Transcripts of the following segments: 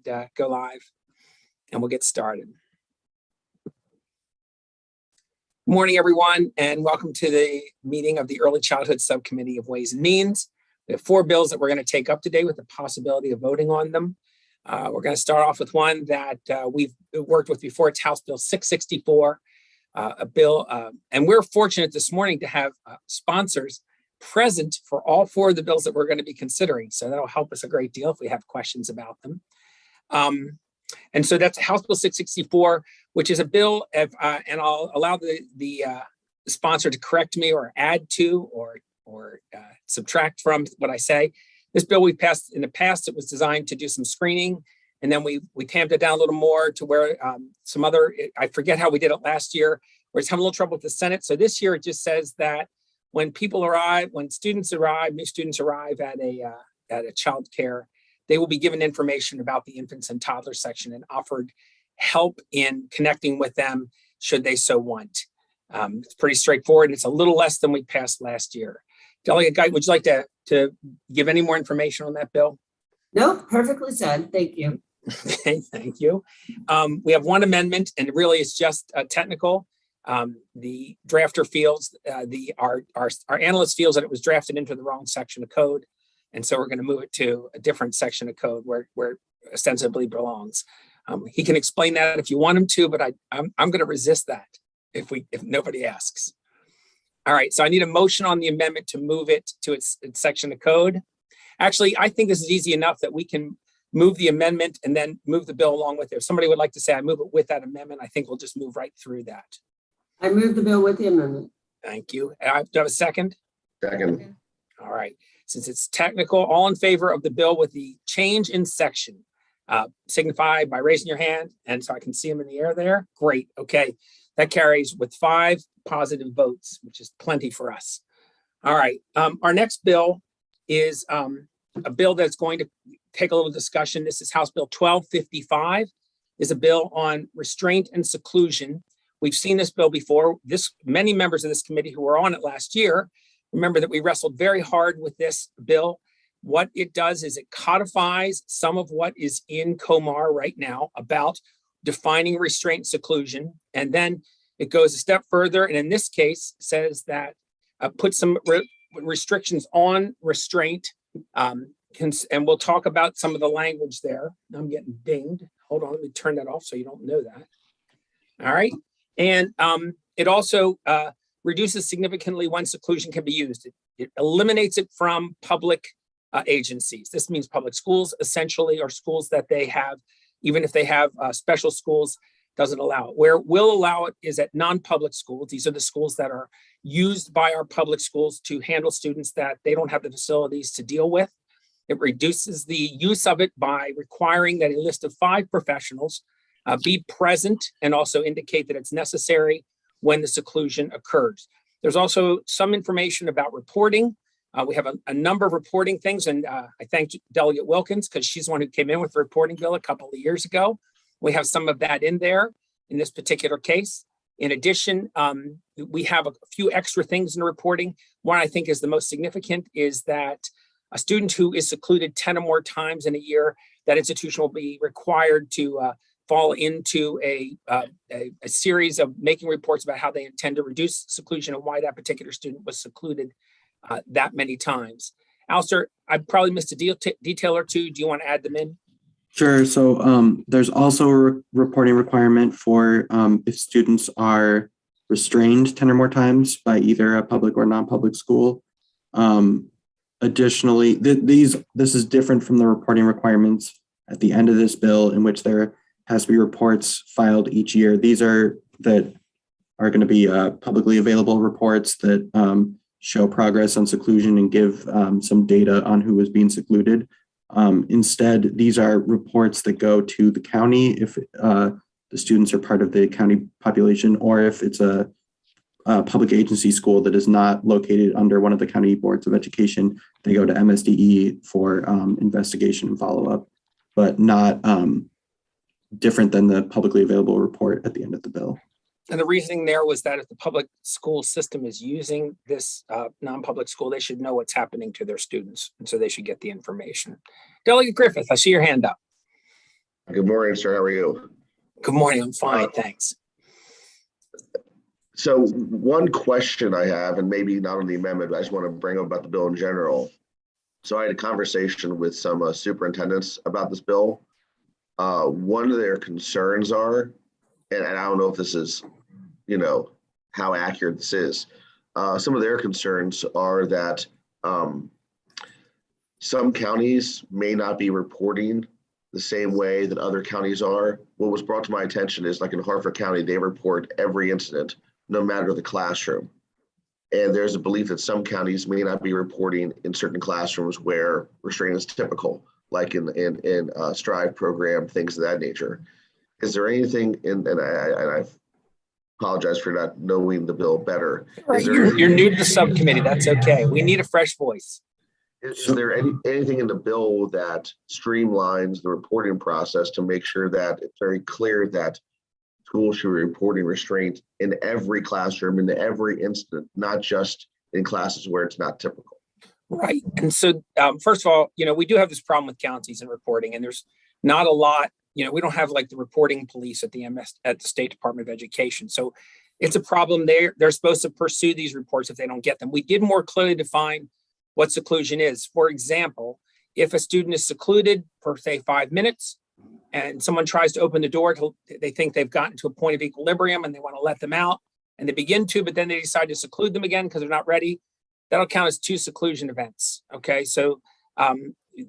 go live, and we'll get started. Good morning, everyone, and welcome to the meeting of the Early Childhood Subcommittee of Ways and Means. We have 4 bills that we're going to take up today with the possibility of voting on them. We're going to start off with one that we've worked with before. It's House Bill 664, a bill, and we're fortunate this morning to have sponsors present for all 4 of the bills that we're going to be considering. So that'll help us a great deal if we have questions about them. And so that's House Bill 664, which is a bill, and I'll allow the sponsor to correct me or add to or subtract from what I say. This bill we passed in the past, it was designed to do some screening, and then we tamped it down a little more to where some other, I forget how we did it last year, where it's having a little trouble with the Senate. So this year it just says that when people arrive, when students arrive, new students arrive at a child care, they will be given information about the infants and toddlers section and offered help in connecting with them should they so want. It's pretty straightforward. It's a little less than we passed last year. Delegate Guy, would you like to give any more information on that bill? No, perfectly said. Thank you. Okay, thank you. We have one amendment, and really it's just technical. The drafter feels, our analyst feels that it was drafted into the wrong section of code. And so we're going to move it to a different section of code where it ostensibly belongs. He can explain that if you want him to, but I'm going to resist that if nobody asks. All right, so I need a motion on the amendment to move it to its section of code. Actually, I think this is easy enough that we can move the amendment and then move the bill along with it. If somebody would like to say I move it with that amendment, I think we'll just move right through that. I move the bill with the amendment. Thank you. Do I have a second? Second. All right. Since it's technical, all in favor of the bill with the change in section, signify by raising your hand. And so I can see them in the air there. Great. Okay. That carries with 5 positive votes, which is plenty for us. All right. Our next bill is a bill that's going to take a little discussion. This is House Bill 1255, is a bill on restraint and seclusion. We've seen this bill before. Many members of this committee who were on it last year remember that we wrestled very hard with this bill. What it does is it codifies some of what is in COMAR right now about defining restraint and seclusion. And then it goes a step further. And in this case, says that put some restrictions on restraint. And we'll talk about some of the language there. I'm getting dinged. Hold on, let me turn that off so you don't know that. All right. And it also reduces significantly when seclusion can be used. It eliminates it from public agencies. This means public schools, essentially, or schools that they have, even if they have special schools, doesn't allow it. Where we'll allow it is at non-public schools. These are the schools that are used by our public schools to handle students that they don't have the facilities to deal with. It reduces the use of it by requiring that a list of 5 professionals be present and also indicate that it's necessary when the seclusion occurs. There's also some information about reporting. We have a number of reporting things, and I thank Delegate Wilkins because she's the one who came in with the reporting bill a couple of years ago. We have some of that in there in this particular case. In addition, we have a few extra things in the reporting. One I think is the most significant is that a student who is secluded 10 or more times in a year, that institution will be required to fall into a series of making reports about how they intend to reduce seclusion and why that particular student was secluded that many times. Alistair, I probably missed a detail or two. Do you want to add them in? Sure. So there's also a reporting requirement for if students are restrained 10 or more times by either a public or non-public school. Additionally, this is different from the reporting requirements at the end of this bill, in which there has to be reports filed each year. These are going to be publicly available reports that show progress on seclusion and give some data on who is being secluded. Instead, these are reports that go to the county if the students are part of the county population, or if it's a public agency school that is not located under one of the county boards of education, they go to MSDE for investigation and follow-up, but not different than the publicly available report at the end of the bill. And the reasoning there was that if the public school system is using this non-public school, they should know what's happening to their students. And so they should get the information. Delegate Griffith, I see your hand up. Good morning, sir. How are you? Good morning. I'm fine, thanks. So one question I have, and maybe not on the amendment, but I just want to bring up about the bill in general. So I had a conversation with some superintendents about this bill. One of their concerns are, and I don't know if this is, how accurate this is. Some of their concerns are that some counties may not be reporting the same way that other counties are. What was brought to my attention is, like in Harford County, they report every incident, no matter the classroom. And there's a belief that some counties may not be reporting in certain classrooms where restraint is typical, like in Strive program, things of that nature. Is there anything and I apologize for not knowing the bill better. Right, you're new to the subcommittee. That's okay. We need a fresh voice. Is there anything in the bill that streamlines the reporting process to make sure that it's very clear that schools should be reporting restraint in every classroom, in every incident, not just in classes where it's not typical? Right. And so, first of all, we do have this problem with counties and reporting, and there's not a lot, we don't have like the reporting police at the State Department of Education. So it's a problem there. They're supposed to pursue these reports if they don't get them. We did more clearly define what seclusion is. For example, if a student is secluded for, say, 5 minutes, and someone tries to open the door, they think they've gotten to a point of equilibrium and they want to let them out, and they begin to, but then they decide to seclude them again because they're not ready, that'll count as 2 seclusion events. Okay, so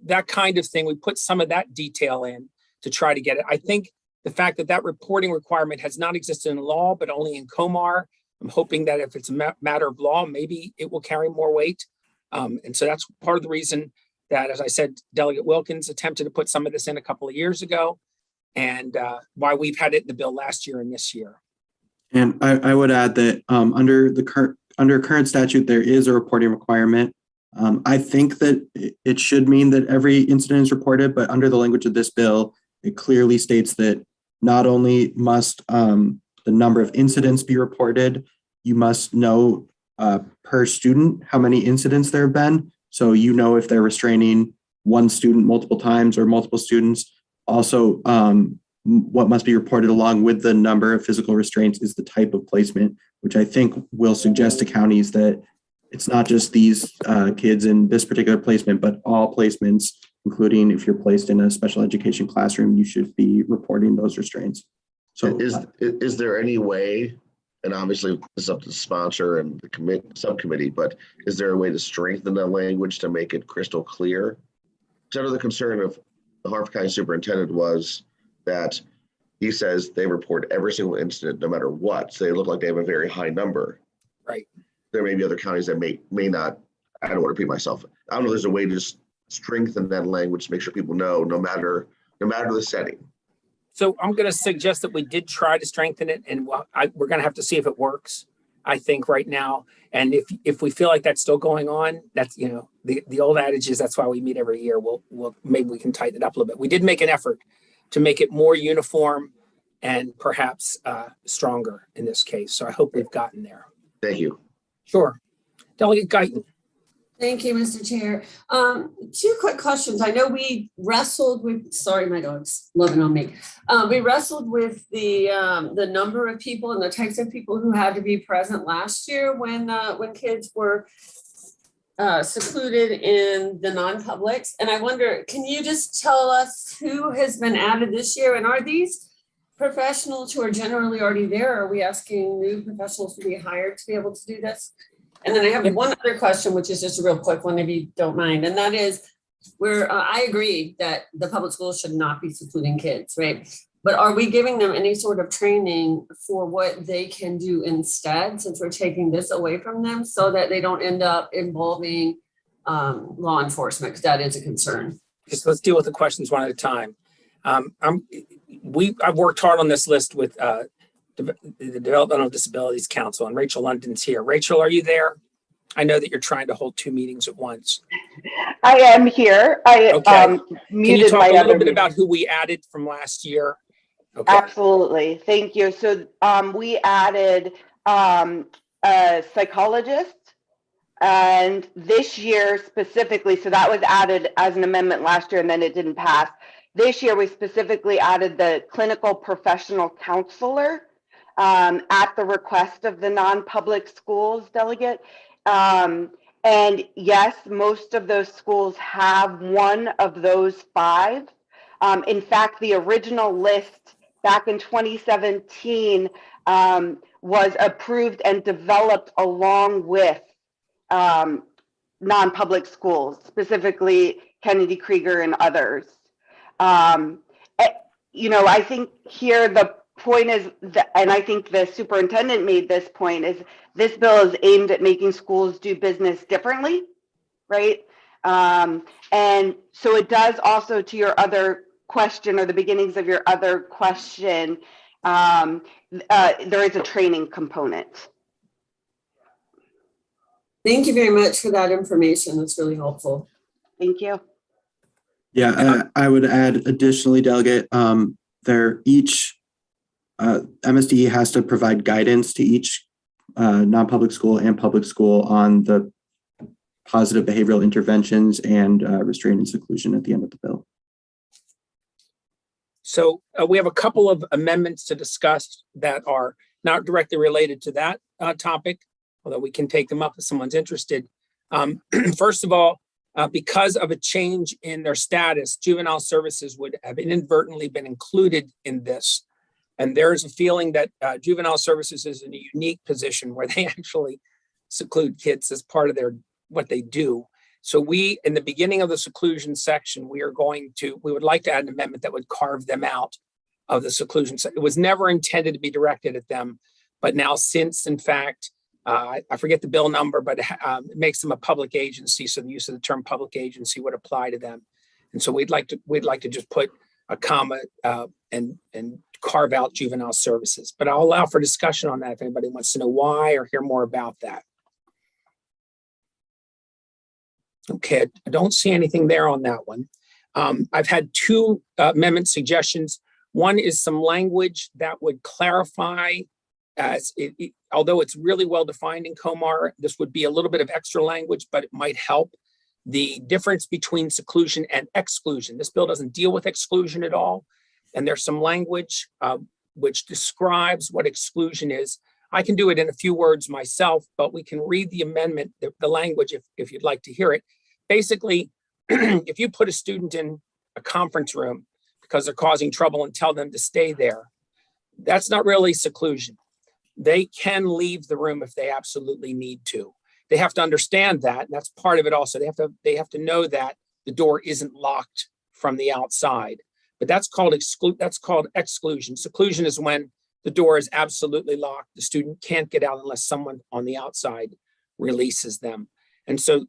that kind of thing, we put some of that detail in to try to get it. I think the fact that reporting requirement has not existed in law, but only in COMAR, I'm hoping that if it's a matter of law, maybe it will carry more weight. And so that's part of the reason that, as I said, Delegate Wilkins attempted to put some of this in a couple of years ago, and why we've had it in the bill last year and this year. And I would add that under current statute, there is a reporting requirement. I think that it should mean that every incident is reported, but under the language of this bill, it clearly states that not only must the number of incidents be reported, you must know per student how many incidents there have been. So if they're restraining one student multiple times or multiple students. Also, what must be reported along with the number of physical restraints is the type of placement, which I think will suggest to counties that it's not just these kids in this particular placement, but all placements, including if you're placed in a special education classroom, you should be reporting those restraints. So is there any way, and obviously it's up to the sponsor and the subcommittee, but is there a way to strengthen the language to make it crystal clear? Because the concern of the Harford County Superintendent was that he says they report every single incident no matter what. So they look like they have a very high number. Right. There may be other counties that may not, I don't want to repeat myself. I don't know if there's a way to just strengthen that language to make sure people know no matter the setting. So I'm going to suggest that we did try to strengthen it, and we're going to have to see if it works, I think, right now. And if we feel like that's still going on, that's, the old adage is that's why we meet every year. We'll maybe we can tighten it up a little bit. We did make an effort to make it more uniform and perhaps stronger in this case. So I hope we've gotten there. Thank you. Sure. Delegate Guyton. Thank you, Mr. Chair. 2 quick questions. I know we wrestled with, sorry, my dog's loving on me. We wrestled with the number of people and the types of people who had to be present last year when kids were secluded in the non-publics. And I wonder, can you just tell us who has been added this year? And are these professionals who are generally already there? Are we asking new professionals to be hired to be able to do this? And then I have one other question, which is just a real quick one, if you don't mind. And that is where I agree that the public schools should not be secluding kids, right? But are we giving them any sort of training for what they can do instead, since we're taking this away from them, so that they don't end up involving law enforcement? Because that is a concern. So let's deal with the questions one at a time. I've worked hard on this list with the Developmental Disabilities Council, and Rachel London's here. Rachel, are you there? I know that you're trying to hold 2 meetings at once. I am here. I Can muted you talk my a little other bit meeting. about who we added from last year? Okay. Absolutely. Thank you. So we added a psychologist, and this year specifically, so that was added as an amendment last year and then it didn't pass. This year, we specifically added the clinical professional counselor at the request of the non-public schools delegate. And yes, most of those schools have one of those 5. In fact, the original list back in 2017 was approved and developed along with non-public schools, specifically Kennedy Krieger and others. You know, I think here the point is, and I think the superintendent made this point, is this bill is aimed at making schools do business differently, right? And so it does also, to your other question, or the beginnings of your other question, there is a training component. Thank you very much for that information. That's really helpful. Thank you. Yeah, I would add additionally, Delegate, MSD has to provide guidance to each non-public school and public school on the positive behavioral interventions and restraint and seclusion at the end of the bill. So we have a couple of amendments to discuss that are not directly related to that topic, although we can take them up if someone's interested. First of all, because of a change in their status, juvenile services would have inadvertently been included in this. And there's a feeling that juvenile services is in a unique position where they actually seclude kids as part of what they do. So we, in the beginning of the seclusion section, we would like to add an amendment that would carve them out of the seclusion. It was never intended to be directed at them, but now since, in fact, I forget the bill number, but it makes them a public agency. So the use of the term public agency would apply to them. And so we'd like to just put a comma and carve out juvenile services. But I'll allow for discussion on that if anybody wants to know why or hear more about that. Okay, I don't see anything there on that one. I've had 2 amendment suggestions. One is some language that would clarify, although it's really well defined in COMAR, this would be a little bit of extra language, but it might help. The difference between seclusion and exclusion. This bill doesn't deal with exclusion at all. And there's some language which describes what exclusion is. I can do it in a few words myself, but we can read the amendment, the language, if you'd like to hear it. Basically, if you put a student in a conference room because they're causing trouble and tell them to stay there, that's not really seclusion. They can leave the room if they absolutely need to. They have to understand that, and that's part of it also. They have to know that the door isn't locked from the outside. But that's called exclusion. Seclusion is when the door is absolutely locked. The student can't get out unless someone on the outside releases them. And so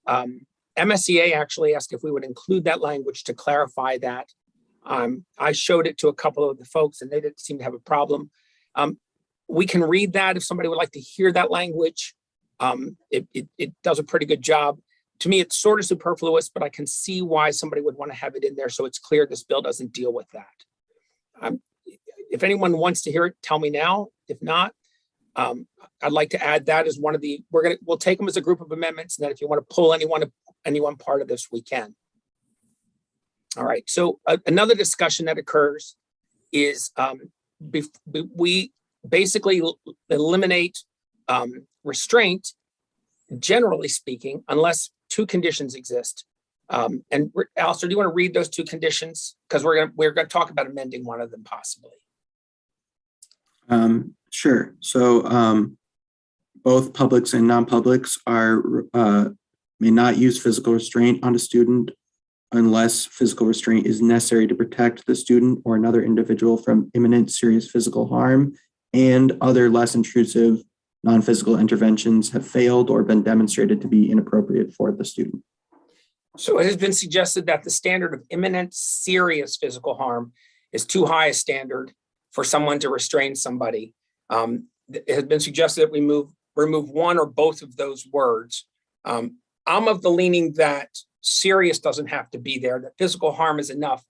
MSEA actually asked if we would include that language to clarify that. I showed it to a couple of the folks and they didn't seem to have a problem. We can read that if somebody would like to hear that language. It does a pretty good job. To me, it's sort of superfluous, but I can see why somebody would want to have it in there so it's clear this bill doesn't deal with that. If anyone wants to hear it, tell me now. If not, I'd like to add that as one of the, we'll take them as a group of amendments, and then if you want to pull anyone part of this, we can. All right, so another discussion that occurs is we basically eliminate restraint, generally speaking, unless 2 conditions exist. And Alistair, do you want to read those 2 conditions? Because we're going to talk about amending one of them possibly. Sure. So both publics and non-publics may not use physical restraint on a student unless physical restraint is necessary to protect the student or another individual from imminent serious physical harm, and other less intrusive non-physical interventions have failed or been demonstrated to be inappropriate for the student. So it has been suggested that the standard of imminent serious physical harm is too high a standard for someone to restrain somebody. It has been suggested that we remove one or both of those words. I'm of the leaning that serious doesn't have to be there, that physical harm is enough.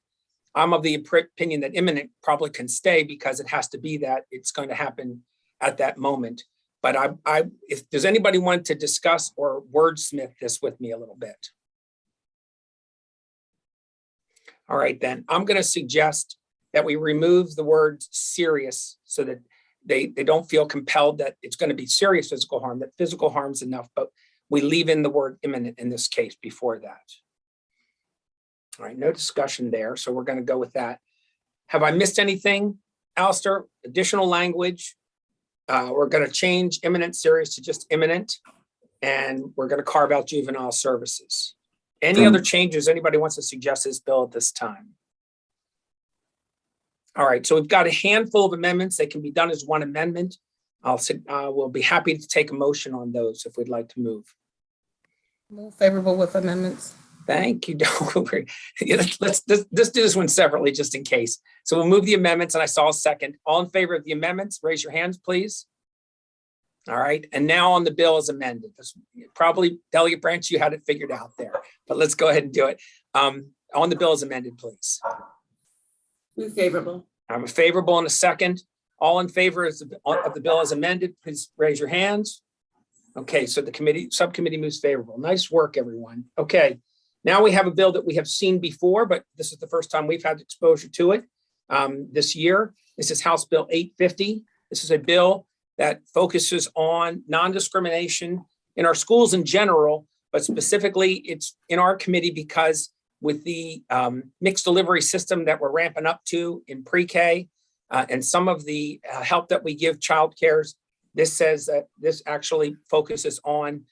I'm of the opinion that imminent probably can stay because it has to be that it's going to happen at that moment. But if does anybody want to discuss or wordsmith this with me a little bit? All right, then I'm going to suggest that we remove the word serious so that they don't feel compelled that it's going to be serious physical harm, that physical harm's enough, but we leave in the word imminent in this case before that. All right, no discussion there. So we're going to go with that. Have I missed anything, Alistair? Additional language? We're going to change imminent serious to just imminent, and we're going to carve out juvenile services. Any other changes anybody wants to suggest this bill at this time? All right, so we've got a handful of amendments. They can be done as one amendment. We'll be happy to take a motion on those if we'd like to move. Move favorable with amendments. Thank you. Let's do this one separately just in case. So we'll move the amendments, and I saw a second. All in favor of the amendments, raise your hands, please. All right, and now on the bill as amended. Probably Delegate Branch, you had it figured out there, but let's go ahead and do it. On the bill as amended, please. Move favorable. I'm a favorable in a second. All in favor of the bill as amended, please raise your hands. Okay, so the subcommittee moves favorable. Nice work, everyone. Okay, now we have a bill that we have seen before, but this is the first time we've had exposure to it this year. This is House Bill 850. This is a bill that focuses on non-discrimination in our schools in general, but specifically it's in our committee because with the mixed delivery system that we're ramping up to in pre-K and some of the help that we give child cares, this says that this actually focuses on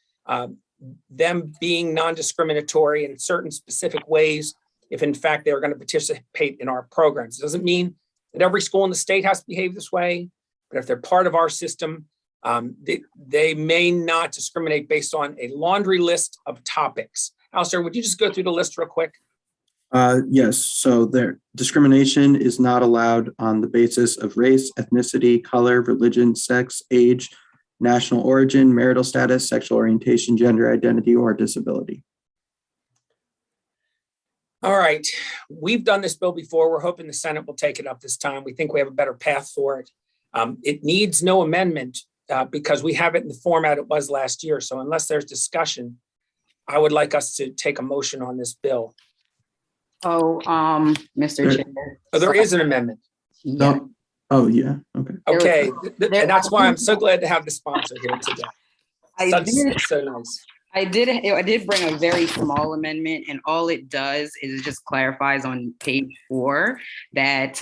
them being non-discriminatory in certain specific ways if in fact they're going to participate in our programs. It doesn't mean that every school in the state has to behave this way, but if they're part of our system, they may not discriminate based on a laundry list of topics. Alistair, would you just go through the list real quick? Yes, so their discrimination is not allowed on the basis of race, ethnicity, color, religion, sex, age, national origin, marital status, sexual orientation, gender identity, or disability. All right, we've done this bill before. We're hoping the Senate will take it up this time. We think we have a better path for it. It needs no amendment because we have it in the format it was last year. So unless there's discussion, I would like us to take a motion on this bill. Mr. Chair. Oh, there is an amendment. Yeah. No. Oh, yeah, okay. Okay, and that's why I'm so glad to have the sponsor here today. So nice. I did bring a very small amendment, and all it does is it just clarifies on page 4 that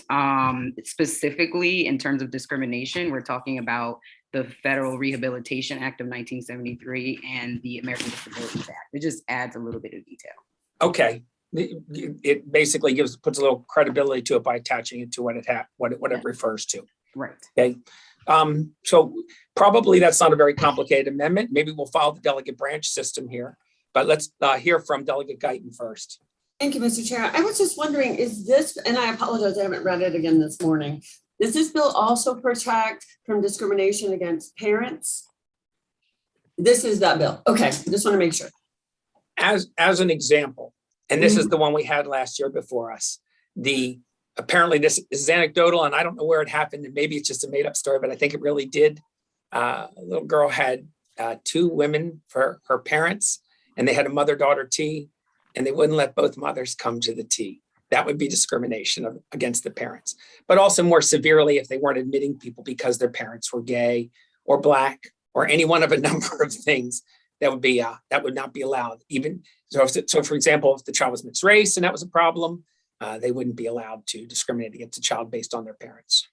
specifically in terms of discrimination, we're talking about the Federal Rehabilitation Act of 1973 and the American Disabilities Act. It just adds a little bit of detail. Okay, it basically puts a little credibility to it by attaching it to what it refers to. Right. Okay. So probably that's not a very complicated amendment. Maybe we'll follow the delegate branch system here, but let's hear from Delegate Guyton first. Thank you, Mr. Chair. I was just wondering, is this, and I apologize, I haven't read it again this morning. Does this bill also protect from discrimination against parents? This is that bill. Okay, just want to make sure. As an example, and this is the one we had last year before us, apparently this is anecdotal and I don't know where it happened and maybe it's just a made up story, but I think it really did. A little girl had 2 women for her parents and they had a mother-daughter tea and they wouldn't let both mothers come to the tea. That would be discrimination against the parents, but also more severely if they weren't admitting people because their parents were gay or Black or any one of a number of things. That would not be allowed. Even so, for example, if the child was mixed race and that was a problem, they wouldn't be allowed to discriminate against a child based on their parents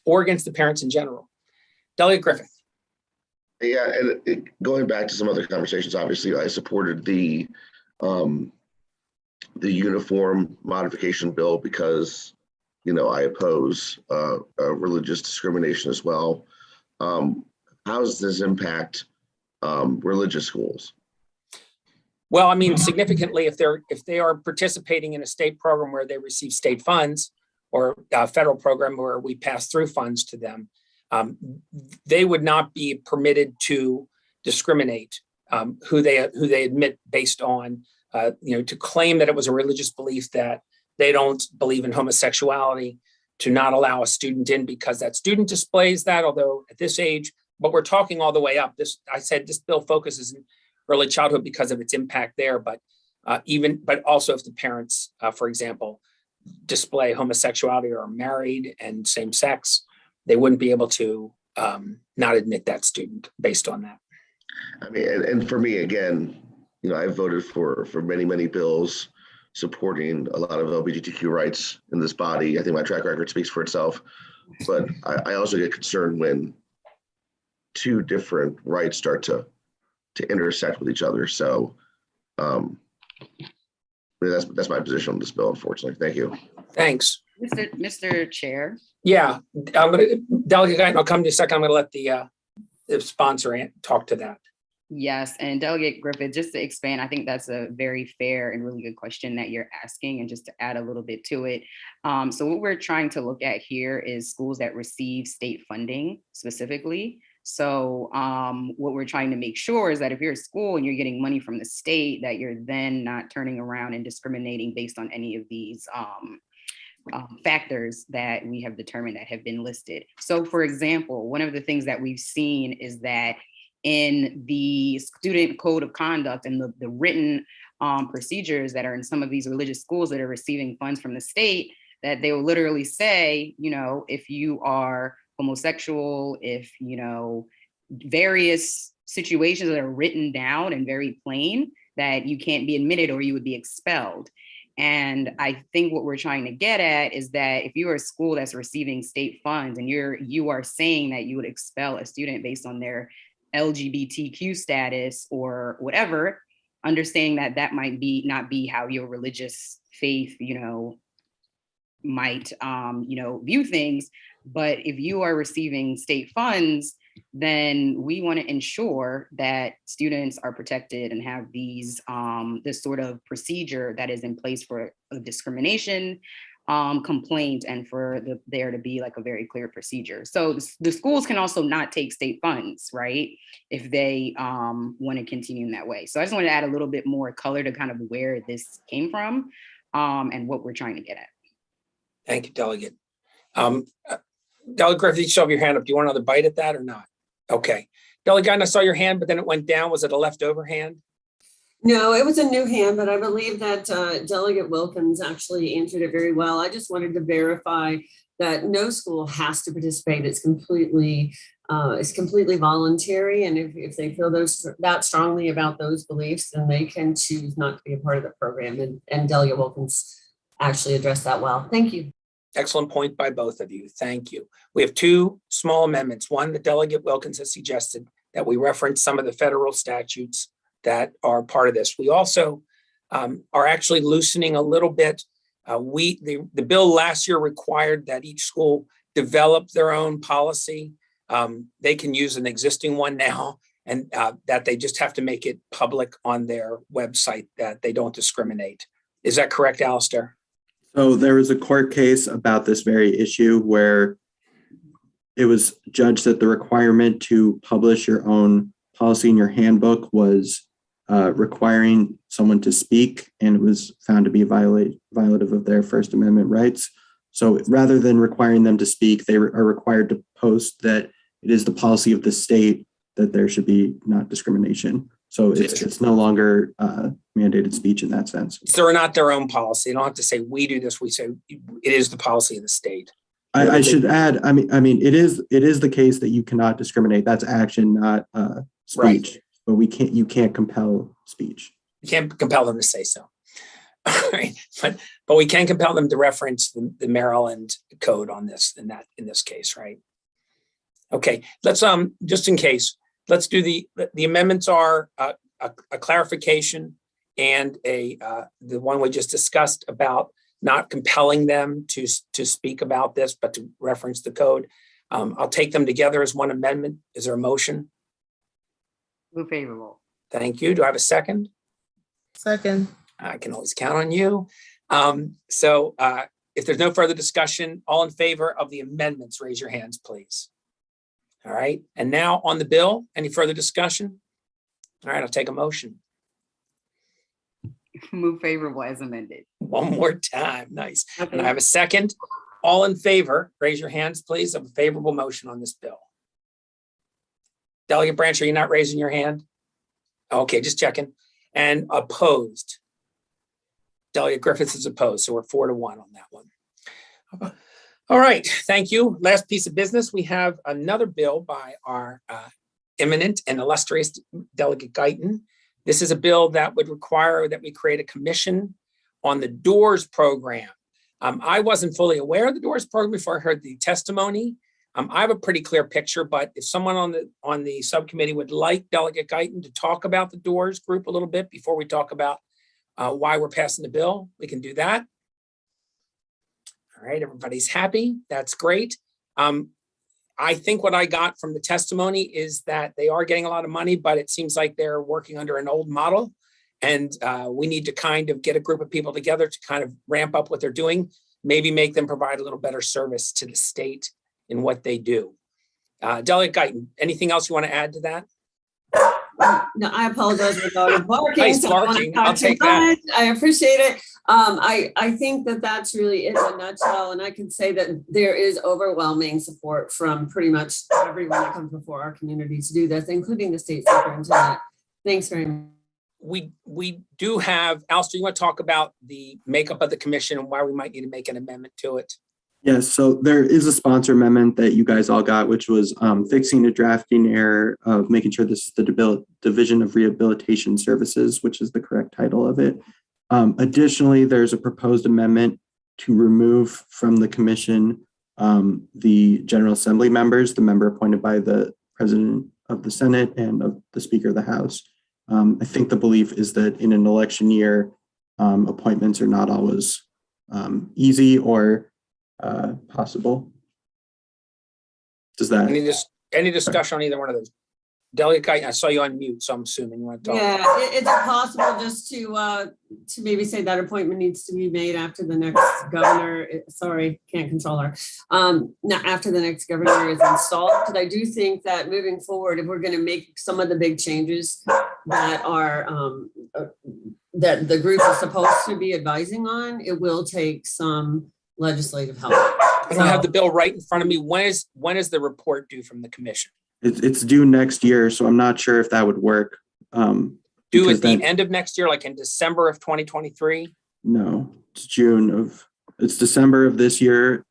or against the parents in general. Delegate Griffith. Yeah, and going back to some other conversations, obviously, I supported the uniform modification bill because, I oppose religious discrimination as well. How does this impact religious schools? Well, I mean, significantly, if they are participating in a state program where they receive state funds or a federal program where we pass through funds to them, they would not be permitted to discriminate who they admit based on, to claim that it was a religious belief that they don't believe in homosexuality, to not allow a student in because that student displays that, although at this age, but we're talking all the way up. I said this bill focuses in early childhood because of its impact there, but but also if the parents, for example, display homosexuality or are married and same sex, they wouldn't be able to not admit that student based on that. I mean, and for me, again, I've voted for many bills supporting a lot of LGBTQ rights in this body. I think my track record speaks for itself, but I also get concerned when two different rights start to intersect with each other. So that's my position on this bill, unfortunately. Thank you. Thanks. Mr. Chair. Yeah, Delegate Guy, I'll come to you a second. I'm going to let the sponsor talk to that. Yes, and Delegate Griffith, just to expand, I think that's a very fair and really good question that you're asking, and just to add a little bit to it. So what we're trying to look at here is schools that receive state funding specifically. So what we're trying to make sure is that if you're a school and you're getting money from the state, that you're then not turning around and discriminating based on any of these factors that we have determined that have been listed. So for example, one of the things that we've seen is that in the student code of conduct and the written procedures that are in some of these religious schools that are receiving funds from the state, that they will literally say, if you are homosexual, if, various situations that are written down and very plain, that you can't be admitted or you would be expelled. And I think what we're trying to get at is that if you are a school that's receiving state funds and you are saying that you would expel a student based on their LGBTQ status or whatever, understanding that that might not be how your religious faith, might, view things. But if you are receiving state funds, then we want to ensure that students are protected and have this sort of procedure that is in place for a discrimination complaint, and for there to be like a very clear procedure. So the schools can also not take state funds, right, if they want to continue in that way. So I just wanted to add a little bit more color to kind of where this came from and what we're trying to get at. Thank you, Delegate. Delegate Griffith, you still have your hand up. Do you want another bite at that or not? Okay. Delegate, I saw your hand, but then it went down. Was it a leftover hand? No, it was a new hand, but I believe that Delegate Wilkins actually answered it very well. I just wanted to verify that no school has to participate. It's completely voluntary. And if they feel that strongly about those beliefs, then they can choose not to be a part of the program. And Delegate Wilkins actually addressed that well. Thank you. Excellent point by both of you. Thank you. We have two small amendments. One, the Delegate Wilkins has suggested that we reference some of the federal statutes that are part of this. We also are actually loosening a little bit. The bill last year required that each school develop their own policy. They can use an existing one now, and that they just have to make it public on their website that they don't discriminate. Is that correct, Alistair? So there was a court case about this very issue where it was judged that the requirement to publish your own policy in your handbook was requiring someone to speak, and it was found to be violative of their First Amendment rights. So rather than requiring them to speak, they are required to post that it is the policy of the state that there should be not discrimination. So it's no longer mandated speech in that sense. So they're not their own policy. They don't have to say, we do this. We say it is the policy of the state. I should add, I mean, it is the case that you cannot discriminate. That's action, not speech. Right. But you can't compel speech. You can't compel them to say so. Right. But we can compel them to reference the Maryland code on this in this case, right? Okay, let's just in case, let's do the amendments are a clarification and the one we just discussed about not compelling them to speak about this, but to reference the code. I'll take them together as one amendment. Is there a motion? Move favorable. Thank you. Do I have a second? Second. I can always count on you. So if there's no further discussion, all in favor of the amendments, raise your hands, please. All right. And now on the bill, any further discussion? All right, I'll take a motion. Move favorable as amended. One more time. Nice. Okay. And I have a second. All in favor, raise your hands, please, of a favorable motion on this bill. Delegate Branch, are you not raising your hand? Okay, just checking. And opposed? Delegate Griffiths is opposed, so we're 4-1 on that one. All right, thank you. Last piece of business, we have another bill by our eminent and illustrious Delegate Guyton. This is a bill that would require that we create a commission on the DOORS program. I wasn't fully aware of the DOORS program before I heard the testimony. I have a pretty clear picture, but if someone on the subcommittee would like Delegate Guyton to talk about the DOORS group a little bit before we talk about why we're passing the bill, we can do that. All right, everybody's happy. That's great. I think what I got from the testimony is that they are getting a lot of money, but it seems like they're working under an old model. And we need to kind of get a group of people together to kind of ramp up what they're doing, maybe make them provide a little better service to the state in what they do. Delegate Guyton, anything else you want to add to that? No, I apologize for dog barking. Nice barking. I'll take that. I appreciate it. I think that that's really it in a nutshell. And I can say that there is overwhelming support from pretty much everyone that comes before our community to do this, including the state superintendent. Thanks very much. We do have, Alistair, you want to talk about the makeup of the commission and why we might need to make an amendment to it? Yes, so there is a sponsor amendment that you guys all got, which was fixing a drafting error of making sure this is the Division of Rehabilitation Services, which is the correct title of it. Additionally, there's a proposed amendment to remove from the commission the General Assembly members, the member appointed by the President of the Senate and of the Speaker of the House. I think the belief is that in an election year, appointments are not always easy or possible. Does that? Any discussion on either one of those? Delegate Guyton, I saw you on mute, so I'm assuming you want to talk. Yeah, it's possible just to maybe say that appointment needs to be made after the next governor. Sorry, can't control her. Not after the next governor is installed, because I do think that moving forward, if we're going to make some of the big changes that are that the group is supposed to be advising on, it will take some legislative help. I don't have the bill right in front of me. When is the report due from the commission? It's due next year, so I'm not sure if that would work. Due at the end of next year, like in December of 2023? No, it's December of this year.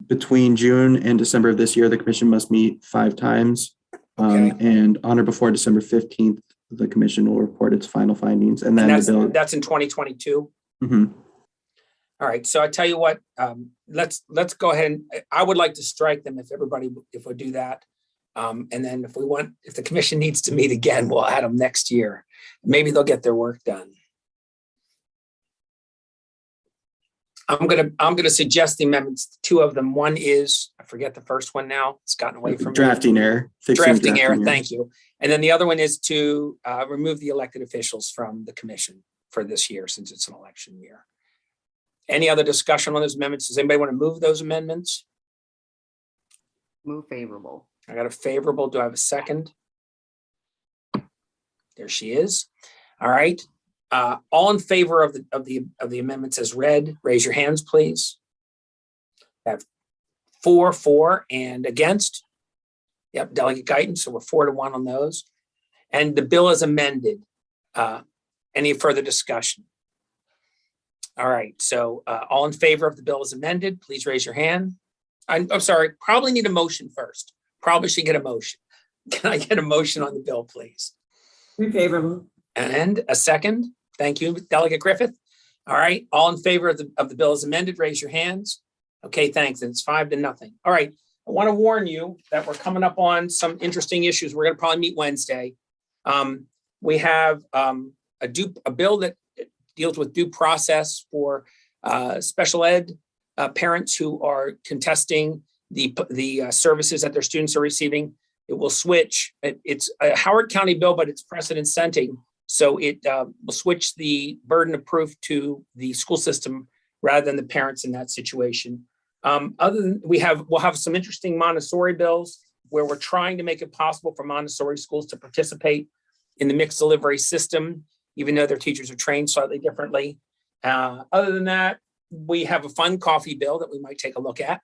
Between June and December of this year, the commission must meet 5 times. Okay. And on or before December 15th, the commission will report its final findings. And then that's in 2022? Mm-hmm. All right, so I tell you what, let's go ahead and I would like to strike them if we do that. And then if the commission needs to meet again, we'll add them next year. Maybe they'll get their work done. I'm gonna suggest the amendments. 2 of them. One is, I forget the first one now. It's gotten away from drafting error. Drafting error. Thank you. And then the other one is to remove the elected officials from the commission for this year, since it's an election year. Any other discussion on those amendments? Does anybody want to move those amendments? Move favorable. I got a favorable. Do I have a second? There she is. All right. All in favor of the amendments as read, raise your hands, please. I have 4, and against. Yep, Delegate Guyton. So we're 4-1 on those. And the bill is amended. Any further discussion? All right, so all in favor of the bill as amended, please raise your hand. I'm sorry, probably need a motion first. Probably should get a motion. Can I get a motion on the bill, please? Be favorable. And a second. Thank you, Delegate Griffith. All right, all in favor of the bill as amended, raise your hands. Okay, thanks, and it's 5-0. All right, I want to warn you that we're coming up on some interesting issues. We're going to probably meet Wednesday. We have a bill that deals with due process for special ed parents who are contesting the services that their students are receiving. It will switch. It's a Howard County bill, but it's precedent setting. So it will switch the burden of proof to the school system rather than the parents in that situation. We'll have some interesting Montessori bills where we're trying to make it possible for Montessori schools to participate in the mixed delivery system, even though their teachers are trained slightly differently. Other than that, we have a fun coffee bill that we might take a look at,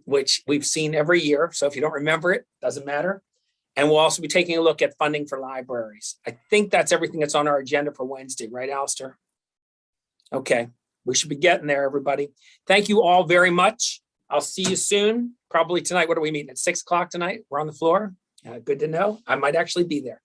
which we've seen every year. So if you don't remember it, doesn't matter. And we'll also be taking a look at funding for libraries. I think that's everything that's on our agenda for Wednesday, right, Alistair? Okay, we should be getting there, everybody. Thank you all very much. I'll see you soon, probably tonight. What are we meeting at 6 o'clock tonight? We're on the floor. Good to know. I might actually be there.